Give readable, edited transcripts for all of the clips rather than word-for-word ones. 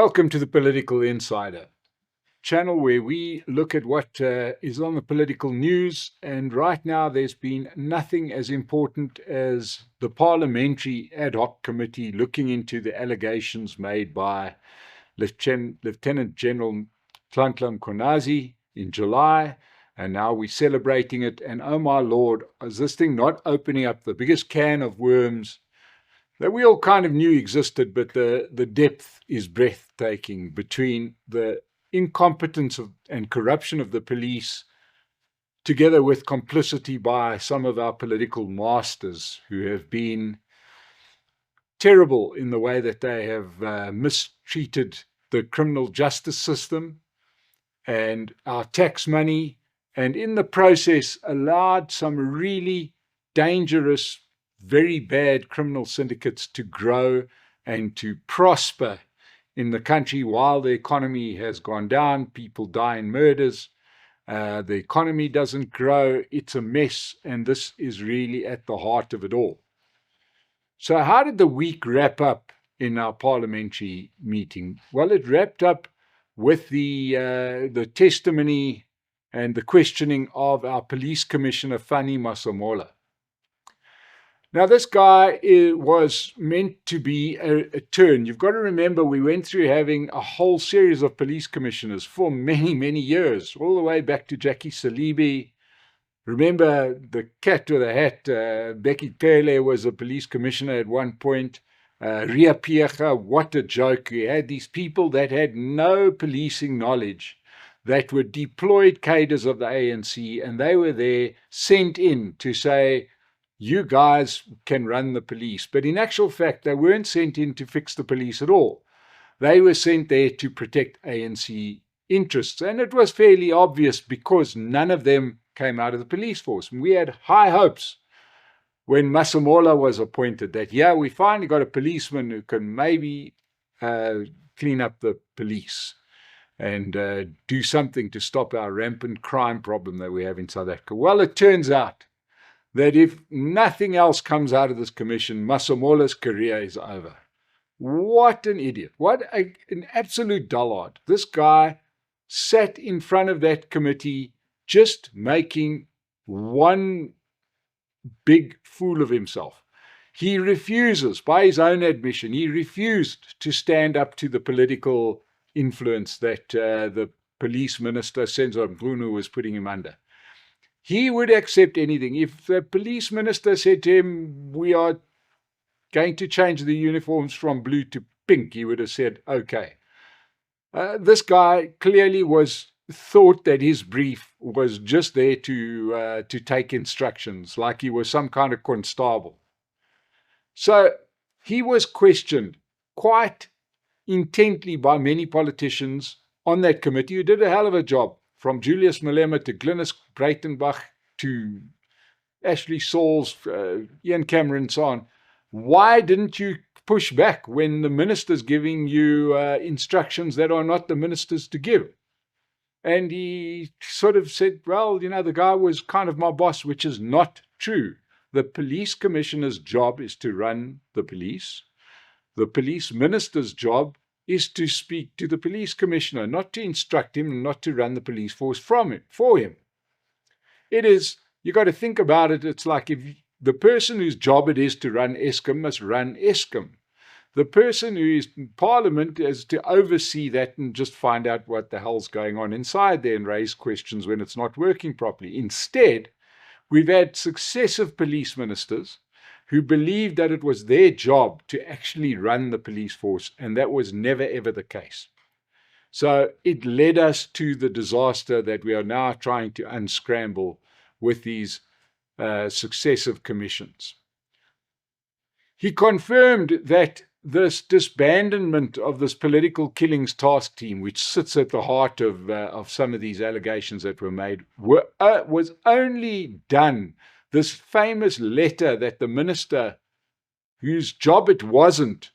Welcome to the Political Insider, channel where we look at what is on the political news. And right now there's been nothing as important as the Parliamentary ad hoc committee looking into the allegations made by Lieutenant General Nhlanhla Mkhwanazi in July. And now we're celebrating it. And oh my Lord, is this thing not opening up the biggest can of worms that we all kind of knew existed, but the depth is breathtaking between the incompetence and corruption of the police, together with complicity by some of our political masters who have been terrible in the way that they have mistreated the criminal justice system and our tax money, and in the process allowed some really dangerous, very bad criminal syndicates to grow and to prosper in the country while the economy has gone down. People die in murders. The economy doesn't grow. It's a mess, and this is really at the heart of it all. So how did the week wrap up in our parliamentary meeting? Well, it wrapped up with the testimony and the questioning of our Police Commissioner Fannie Masemola. Now, this guy was meant to be a turn. You've got to remember, we went through having a whole series of police commissioners for many, many years, all the way back to Jackie Salibi. Remember the cat with a hat, Becky Pele was a police commissioner at one point. Ria Piecha, what a joke. We had these people that had no policing knowledge, that were deployed cadres of the ANC, and they were there sent in to say, you guys can run the police. But in actual fact, they weren't sent in to fix the police at all. They were sent there to protect ANC interests. And it was fairly obvious because none of them came out of the police force. And we had high hopes when Masemola was appointed that, yeah, we finally got a policeman who can maybe clean up the police and do something to stop our rampant crime problem that we have in South Africa. Well, it turns out that if nothing else comes out of this commission, Masemola's career is over. What an idiot. What an absolute dullard. This guy sat in front of that committee just making one big fool of himself. He refuses, by his own admission, he refused to stand up to the political influence that the Police Minister Senzo Mchunu was putting him under. He would accept anything. If the police minister said to him, we are going to change the uniforms from blue to pink, he would have said, okay. This guy clearly thought that his brief was just there to take instructions, like he was some kind of constable. So he was questioned quite intently by many politicians on that committee who did a hell of a job. From Julius Malema to Glynis Breitenbach to Ashley Sauls, Ian Cameron, and so on. Why didn't you push back when the minister's giving you instructions that are not the minister's to give? And he sort of said, well, you know, the guy was kind of my boss, which is not true. The police commissioner's job is to run the police. The police minister's job is to speak to the police commissioner, not to instruct him, not to run the police force for him. It is, you got to think about it, it's like if the person whose job it is to run Eskom must run Eskom. The person who is in Parliament is to oversee that and just find out what the hell's going on inside there and raise questions when it's not working properly. Instead, we've had successive police ministers who believed that it was their job to actually run the police force, and that was never, ever the case. So it led us to the disaster that we are now trying to unscramble with these successive commissions. He confirmed that this disbandment of this political killings task team, which sits at the heart of some of these allegations that were made, was only done. This famous letter that the minister, whose job it wasn't,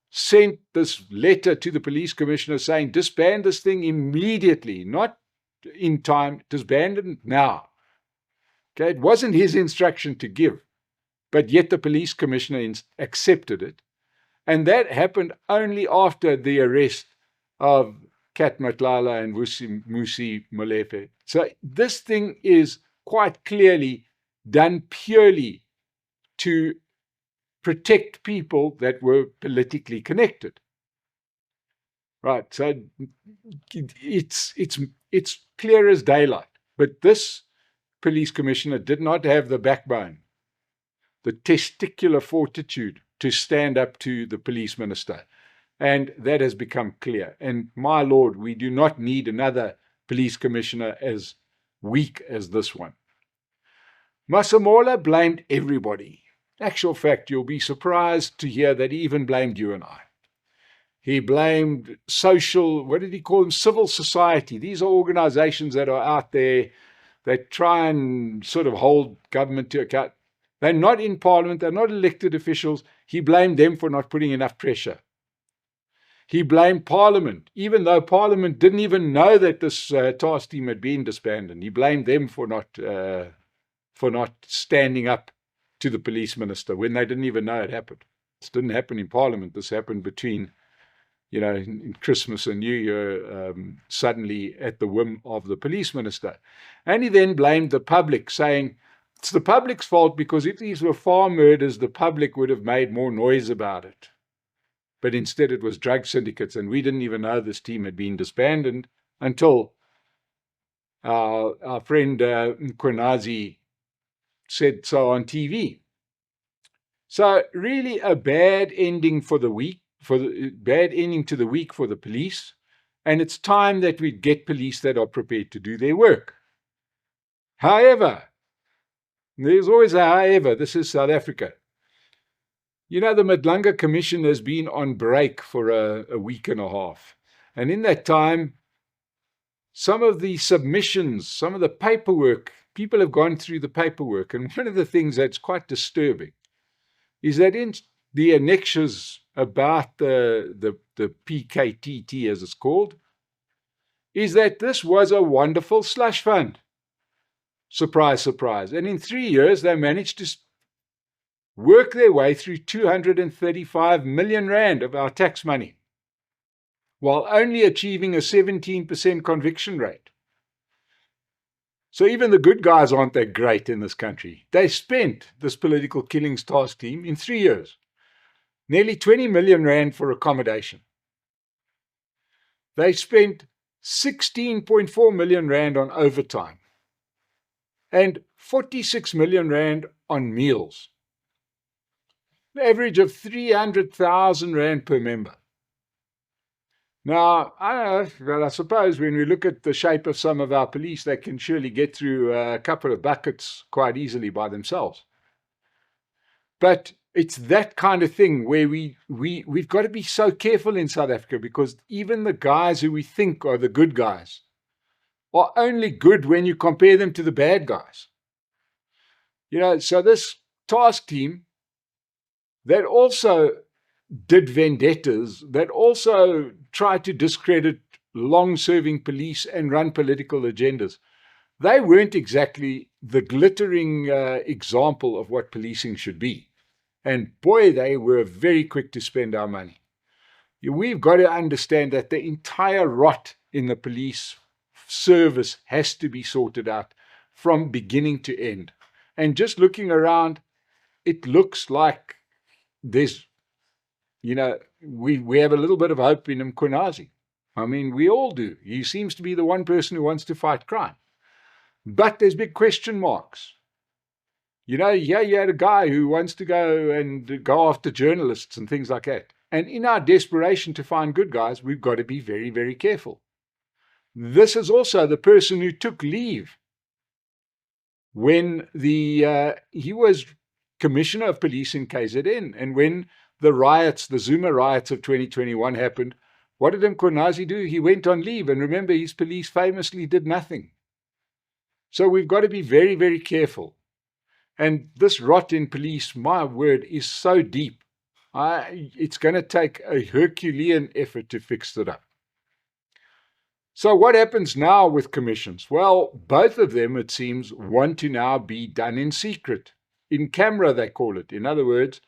sent this letter to the police commissioner saying, disband this thing immediately, not in time, disband it now. Okay, it wasn't his instruction to give, but yet the police commissioner accepted it. And that happened only after the arrest of Kat Matlala and Musi Molefe. So this thing is quite clearly done purely to protect people that were politically connected. Right, so it's clear as daylight. But this police commissioner did not have the backbone, the testicular fortitude to stand up to the police minister. And that has become clear. And my Lord, we do not need another police commissioner as weak as this one. Masemola blamed everybody. Actual fact, you'll be surprised to hear that he even blamed you and I. He blamed social, what did he call them? Civil society. These are organizations that are out there that try and sort of hold government to account. They're not in parliament. They're not elected officials. He blamed them for not putting enough pressure. He blamed Parliament, even though Parliament didn't even know that this task team had been disbanded. He blamed them for not standing up to the police minister when they didn't even know it happened. This didn't happen in Parliament. This happened between, in Christmas and New Year, suddenly at the whim of the police minister. And he then blamed the public, saying it's the public's fault because if these were farm murders, the public would have made more noise about it. But instead it was drug syndicates, and we didn't even know this team had been disbanded until our friend Mkhwanazi said so on TV. So really a bad ending for the week, bad ending to the week for the police, and it's time that we get police that are prepared to do their work. However, there's always a however. This is South Africa. The Madlanga Commission has been on break for a week and a half. And in that time, some of the submissions, some of the paperwork, people have gone through the paperwork. And one of the things that's quite disturbing is that in the annexures about the PKTT, as it's called, is that this was a wonderful slush fund. Surprise, surprise. And in 3 years, they managed to work their way through 235 million rand of our tax money, while only achieving a 17% conviction rate. So even the good guys aren't that great in this country. They spent, this political killings task team, in 3 years, nearly 20 million rand for accommodation. They spent 16.4 million rand on overtime and 46 million rand on meals. An average of 300,000 rand per member. Now, I suppose when we look at the shape of some of our police, they can surely get through a couple of buckets quite easily by themselves. But it's that kind of thing where we've got to be so careful in South Africa, because even the guys who we think are the good guys are only good when you compare them to the bad guys. So this task team that also did vendettas, that also tried to discredit long-serving police and run political agendas. They weren't exactly the glittering example of what policing should be. And boy, they were very quick to spend our money. We've got to understand that the entire rot in the police service has to be sorted out from beginning to end. And just looking around, it looks like there's, we have a little bit of hope in Mkhwanazi. I mean, we all do. He seems to be the one person who wants to fight crime. But there's big question marks. You had a guy who wants to go after journalists and things like that. And in our desperation to find good guys, we've got to be very, very careful. This is also the person who took leave when he was Commissioner of Police in KZN. And when the riots, the Zuma riots of 2021 happened, what did Mkhwanazi do? He went on leave. And remember, his police famously did nothing. So we've got to be very, very careful. And this rot in police, my word, is so deep. It's going to take a Herculean effort to fix it up. So what happens now with commissions? Well, both of them, it seems, want to now be done in secret. In camera, they call it. In other words,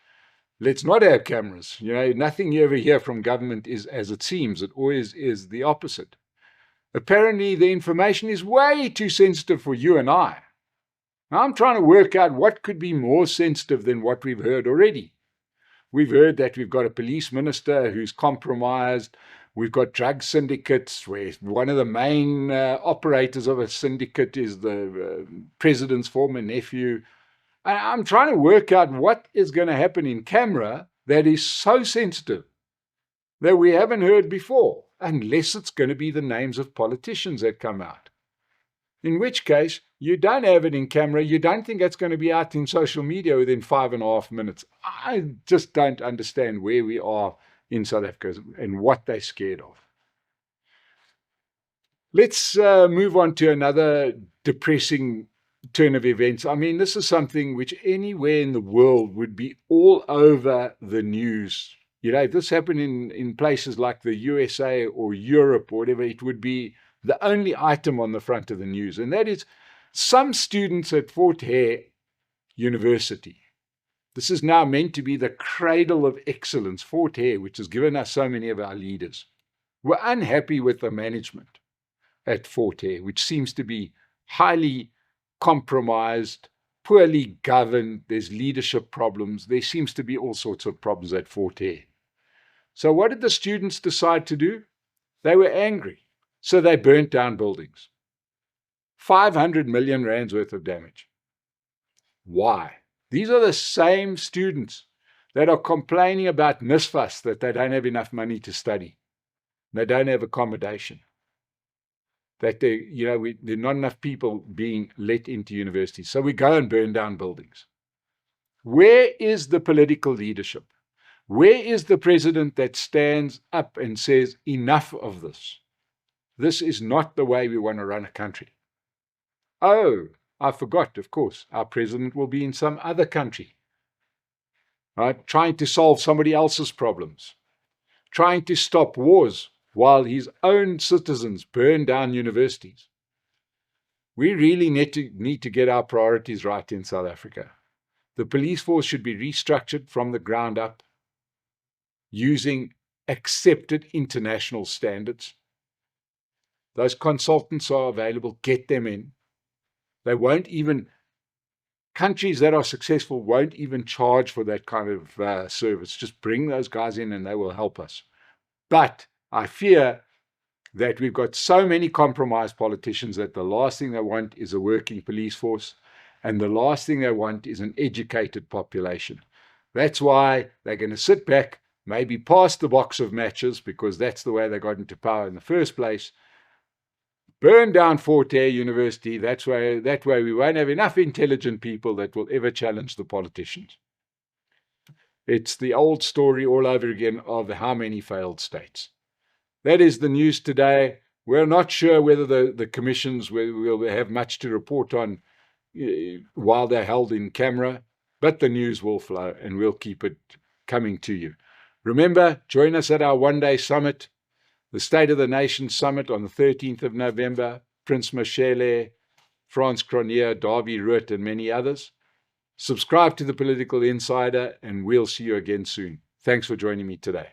let's not have cameras. You know, nothing you ever hear from government is as it seems. It always is the opposite. Apparently, the information is way too sensitive for you and I. Now, I'm trying to work out what could be more sensitive than what we've heard already. We've heard that we've got a police minister who's compromised. We've got drug syndicates where one of the main operators of a syndicate is the president's former nephew. I'm trying to work out what is going to happen in camera that is so sensitive that we haven't heard before, unless it's going to be the names of politicians that come out. In which case, you don't have it in camera. You don't think it's going to be out in social media within 5.5 minutes. I just don't understand where we are in South Africa and what they're scared of. Let's move on to another depressing turn of events. I mean, this is something which anywhere in the world would be all over the news. You know, if this happened in places like the USA or Europe or whatever, it would be the only item on the front of the news. And that is some students at Fort Hare University. This is now meant to be the cradle of excellence, Fort Hare, which has given us so many of our leaders, were unhappy with the management at Fort Hare, which seems to be highly compromised, poorly governed. There's leadership problems. There seems to be all sorts of problems at Fort Hare. So what did the students decide to do? They were angry. So they burnt down buildings. 500 million rands worth of damage. Why? These are the same students that are complaining about NSFAS, that they don't have enough money to study. They don't have accommodation. That there are not enough people being let into universities. So we go and burn down buildings. Where is the political leadership? Where is the president that stands up and says, enough of this? This is not the way we want to run a country. Oh, I forgot, of course, our president will be in some other country, right? Trying to solve somebody else's problems, trying to stop wars while his own citizens burn down universities. We really need to get our priorities right in South Africa. The police force should be restructured from the ground up using accepted international standards. Those consultants are available. Get them in. They won't even, countries that are successful won't even charge for that kind of service. Just bring those guys in and they will help us. But I fear that we've got so many compromised politicians that the last thing they want is a working police force, and the last thing they want is an educated population. That's why they're going to sit back, maybe pass the box of matches, because that's the way they got into power in the first place. Burn down Fort Hare University. That way we won't have enough intelligent people that will ever challenge the politicians. It's the old story all over again of how many failed states. That is the news today. We're not sure whether the commissions will have much to report on while they're held in camera, but the news will flow and we'll keep it coming to you. Remember, join us at our one-day summit, the State of the Nation Summit on the 13th of November, Prince Mashele, Frans Cronje, Davie Rood, and many others. Subscribe to The Political Insider, and we'll see you again soon. Thanks for joining me today.